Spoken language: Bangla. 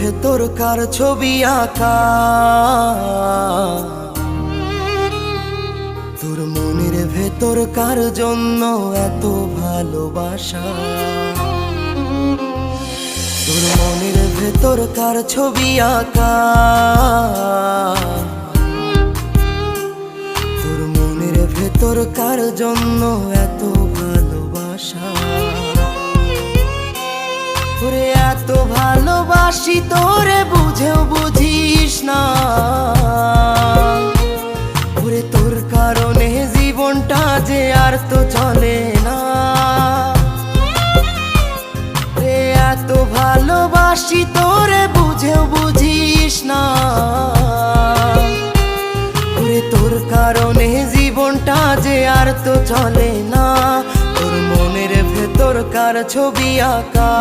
ভেতর কার ছবি আঁকা, তোর মনের ভেতর কার জন্য এত ভালোবাসা, তোর মনের ভেতর কার ছবি আঁকা, তোর মনের ভেতর কার জন্য এত ভালোবাসা। তোরে এত ভালোবাসি তোরে বুঝেও বুঝিস না, ওরে তোর কারণে জীবনটা যে আর তো চলে না। রে এত ভালোবাসি তোরে বুঝেও বুঝিস না, ওরে তোর কারণে জীবনটা যে আর তো চলে না। তোর মনের ভেতর কার ছবি আঁকা।